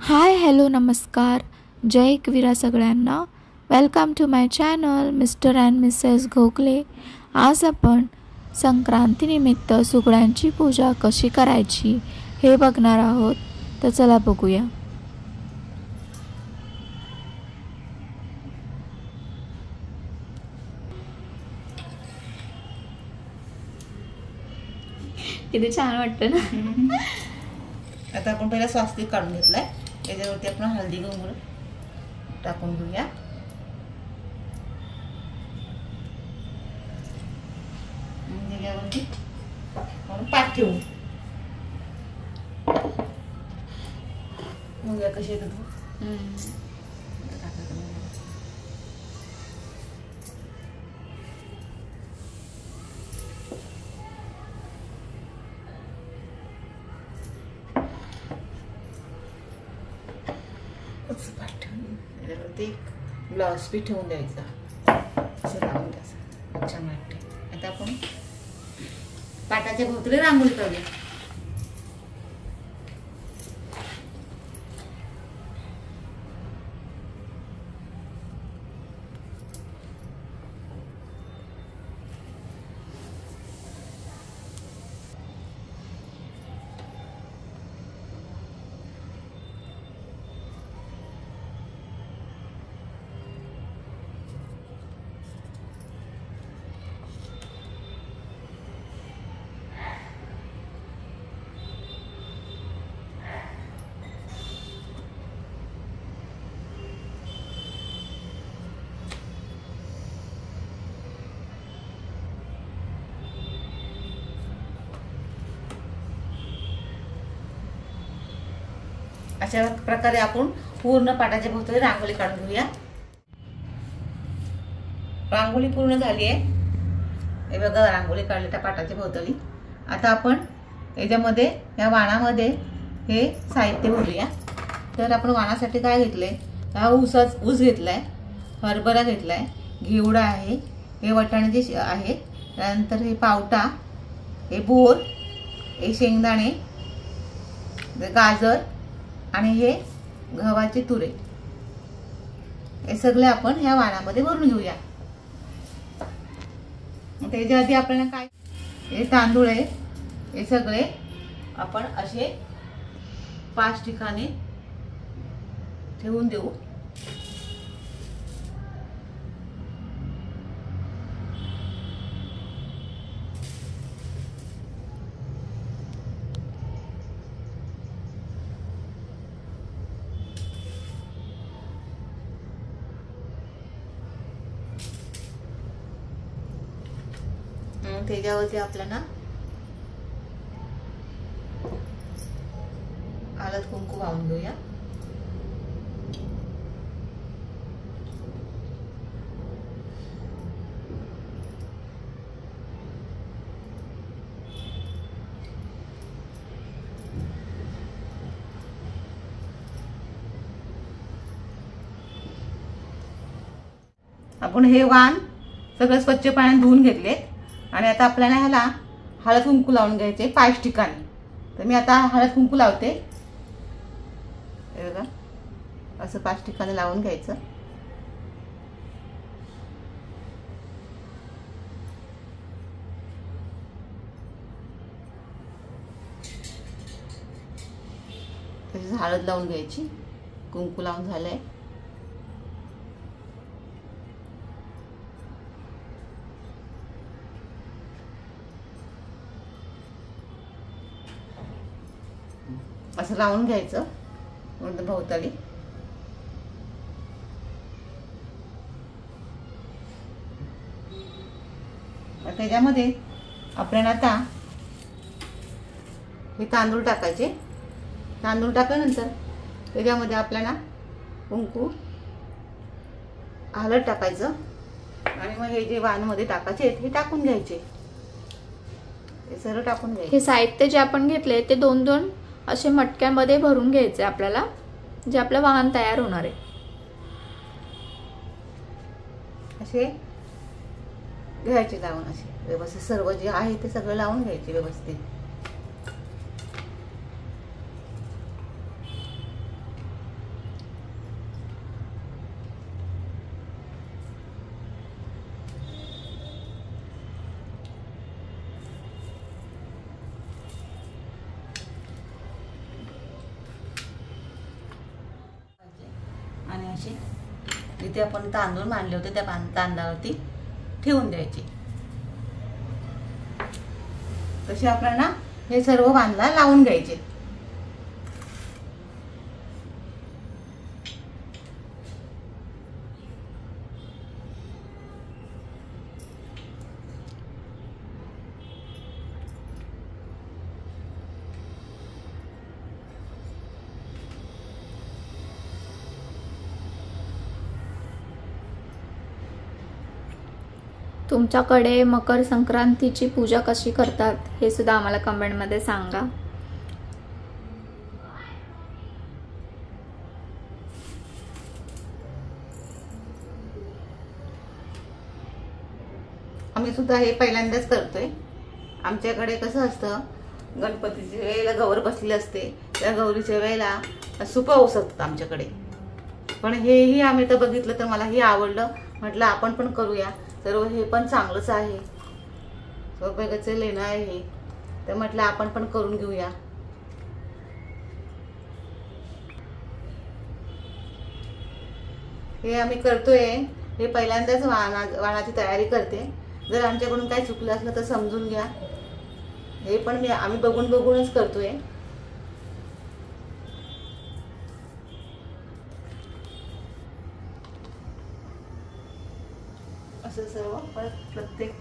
Hi hello नमस्कार, जय एकविरा सगळ्यांना. Welcome to my channel Mr and Mrs Gokhale. आज आपण संक्रांतीनिमित्त सुगड्यांची पूजा कशी करायची हे बघणार आहोत. तर चला बघूया. किती छान वाटतं ना. आता आपण पहिला स्वास्तिक काढून घेतलाय. त्याच्यावरती आपण हळदी कुंकू टाकून घेऊया. त्याच्यावरती आपण पाठ ठेवू. बघूया कशी येतं तू. त्याच्यावरती ब्लाउज पीस ठेवून द्यायचा. असं लावून द्यायचं. छान वाटते. आता आपण पाटाच्या भोवतीला रांगोळी काढूया. अशा प्रकारे आपण पूर्ण पाटाच्या भोवती रांगोळी काढून घेऊया. रांगोळी पूर्ण झाली आहे. हे बघा, रांगोळी काढली त्या पाटाच्या भोवताली. आता आपण याच्यामध्ये या वाणामध्ये हे साहित्य भरूया. तर आपण वाणासाठी काय घेतलंय? हा ऊस घेतलाय, हरभरा घेतलाय, घेवडा आहे, हे वाटाणे आहे, त्यानंतर हे पावटा, हे बोर, हे शेंगदाणे, गाजर आणि हे गव्हाचे तुरे. हे सगळे आपण ह्या वाणामध्ये भरून घेऊया. त्याच्या आधी आपल्याला काय, हे तांदूळ आहे, हे सगळे आपण असे 5 ठिकाणी ठेवून देऊ. त्याच्यावरती आपल्याला हळद कुंकू वाहून घेऊया. आपण हे वाण सगळं स्वच्छ पाण्याने धुवून घेतले आणि आता आपल्याला ह्याला हळद कुंकू लावून घ्यायचे 5 ठिकाणी. तर मी आता हळद कुंकू लावते. हे बघा, असं 5 ठिकाणी लावून घ्यायचं. तशीच हळद लावून घ्यायची. कुंकू लावून झालंय. असं लावून घ्यायचं भोवताली. त्याच्यामध्ये आपल्याला आता हे तांदूळ टाकायचे. तांदूळ टाकल्यानंतर त्याच्यामध्ये आपल्याला कुंकू, हळद टाकायचं आणि मग हे जे वाणमध्ये टाकायचे हे टाकून घ्यायचे. हे सर्व टाकून घ्यायचे. हे साहित्य जे आपण घेतले ते 2-2 असे मटक्यांमध्ये भरून घ्यायचे आपल्याला, जे आपलं वाहन तयार होणार आहे. असे घ्यायचे लावून, असे व्यवस्थित सर्व जे आहे ते सगळं लावून घ्यायचे व्यवस्थित. आणायचे, जिथे आपण तांदूळ मांडले होते त्या तांदळावरती ठेवून द्यायचे. तसे आपल्याला हे सर्व बांधला लावून घ्यायचे. तुमच्याकडे मकर संक्रांतीची पूजा कशी करतात हे सुद्धा आम्हाला कमेंटमध्ये सांगा. आम्ही सुद्धा हे पहिल्यांदाच करतोय. आमच्याकडे कसं असतं, गणपतीच्या वेळेला गौर बसलेली असते, त्या गौरीच्या वेळेला सुपं उसळतात आमच्याकडे. पण हेही आम्ही तर बघितलं तर मला हे आवडलं, म्हटलं आपण पण करूया. सर्व हे पण चांगलंच आहे, सौभाग्याचं लेणं आहे हे, तर म्हटलं आपण पण करून घेऊया. हे आम्ही करतोय, हे पहिल्यांदाच वाणाची तयारी करते. जर आमच्याकडून काय चुकलं असलं तर समजून घ्या. हे पण आम्ही बघूनच करतोय. असं सर्व परत प्रत्येक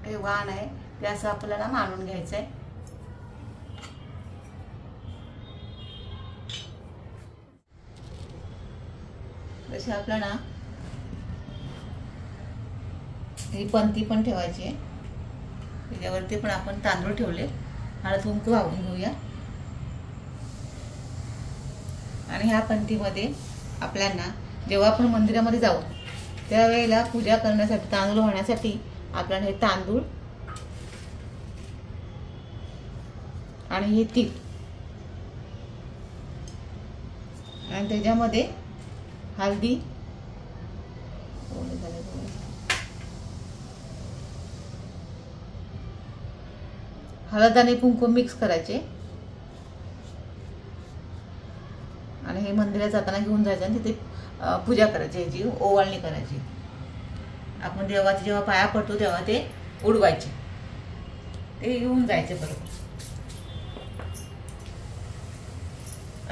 हे वाण आहे ते असं आपल्याला मांडून घ्यायचंय. तसे आपल्याला ही पंथी पण ठेवायची आहे. त्याच्यावरती पण आपण तांदूळ ठेवले, हळद कुंकू वाहून घेऊया. आणि ह्या पंथीमध्ये आपल्याला जेव्हा आपण मंदिरामध्ये जाऊ त्यावेळेला पूजा करण्यासाठी, तांदूळ वाहण्यासाठी आपल्याला हे तांदूळ आणि हे तीळ आणि त्याच्यामध्ये हळदी, हळद आणि कुंकू मिक्स करायचे आणि हे मंदिरात जाताना घेऊन जायचं आणि तिथे पूजा करायची, ह्याची ओवाळणी करायची. आपण देवाचे जेव्हा पाया पडतो तेव्हा ते उडवायचे, ते घेऊन जायचे बरोबर.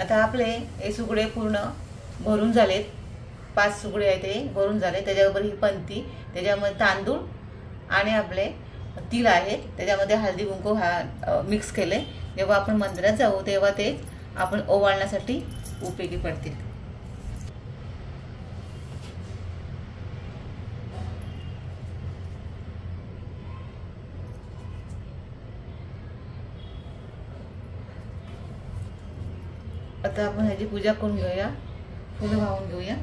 आता आपले हे सुगडे पूर्ण भरून झालेत, 5 सुगडे आहेत ते भरून झाले. त्याच्याबरोबर ही पंथी, त्याच्यामध्ये तांदूळ आणि आपले तीळ आहेत, त्याच्यामध्ये हळदी कुंकू मिक्स केले. जेव्हा आपण मंदिरात जाऊ तेव्हा ते आपण ओवाळण्यासाठी उपयोगी पडतील. आता आपण ह्याची पूजा करून घेऊया, फुलं वाहून घेऊया.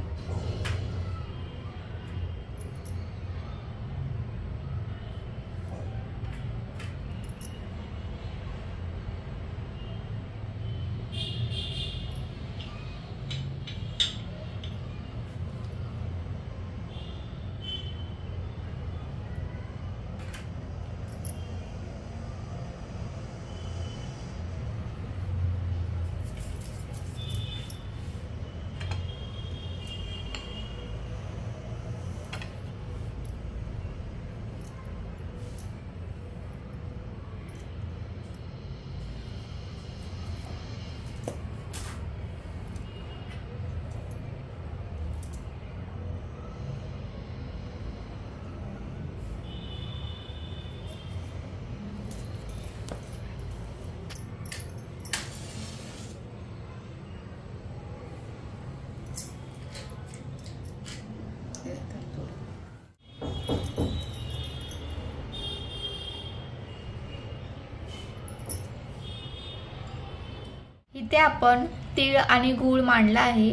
इथे आपण तीळ आणि गूळ मांडला आहे.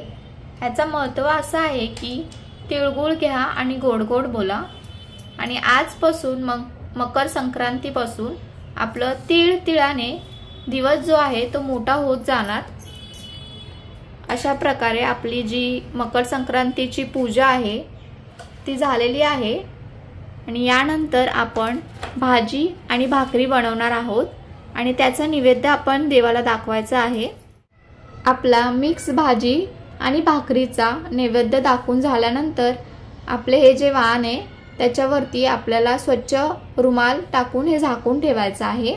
ह्याचं महत्त्व असं आहे की तिळगुळ घ्या आणि गोड गोड बोला. आणि आजपासून मकर संक्रांतीपासून आपलं तीळ तिळाने दिवस जो आहे तो मोठा होत जाणार. अशा प्रकारे आपली जी मकर संक्रांतीची पूजा आहे ती झालेली आहे. आणि यानंतर आपण भाजी आणि भाकरी बनवणार आहोत आणि त्याचा नैवेद्य आपण देवाला दाखवायचा आहे. आपला मिक्स भाजी आणि भाकरीचा नैवेद्य दाखवून झाल्यानंतर आपले हे जे वाण आहे त्याच्यावरती आपल्याला स्वच्छ रुमाल टाकून हे झाकून ठेवायचं आहे।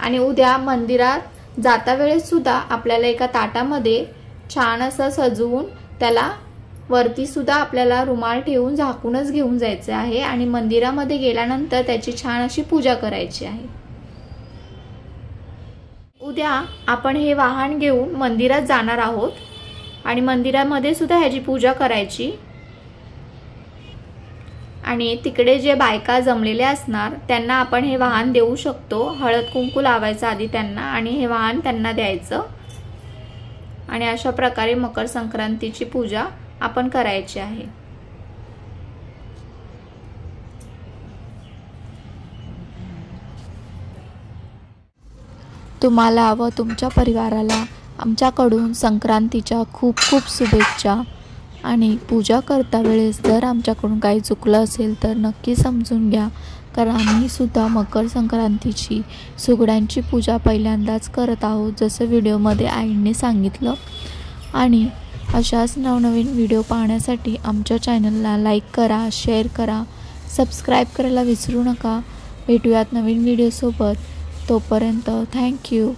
आणि उद्या मंदिरात जाता वेळेस सुद्धा आपल्याला एका ताटामध्ये छान असं सजवून त्याला वरती सुद्धा आपल्याला रुमाल ठेवून झाकूनच घेऊन जायचं आहे आणि मंदिरामध्ये गेल्यानंतर त्याची छान अशी पूजा करायची आहे। उद्या आपण हे वाहन घेऊन मंदिरात जाणार आहोत आणि मंदिरामध्ये सुद्धा ह्याची पूजा करायची आणि तिकडे जे बायका जमलेल्या असणार त्यांना आपण हे वाहन देऊ शकतो। हळद कुंकू लावायचं आधी त्यांना आणि हे वाहन त्यांना द्यायचं आणि अशा प्रकारे मकर संक्रांतीची पूजा आपण करायची आहे। तुम्हाला व तुमच्या परिवाराला आमच्याकडून संक्रांतीच्या खूप खूप शुभेच्छा। आणि पूजा करता वेळेस जर आमच्याकडून काही चुकलं असेल तर नक्की समजून घ्या, कारण आम्ही सुद्धा मकर संक्रांतीची सुगड्यांची पूजा पहिल्यांदाच करत आहोत जसं व्हिडिओमध्ये आईने सांगितलं। आणि अशाच नवनवीन व्हिडिओ पाहण्यासाठी आमच्या चॅनलला लाईक करा, शेअर करा, सबस्क्राईब करायला विसरू नका। भेटूयात नवीन व्हिडिओसोबत, तोपर्यंत थँक्यू।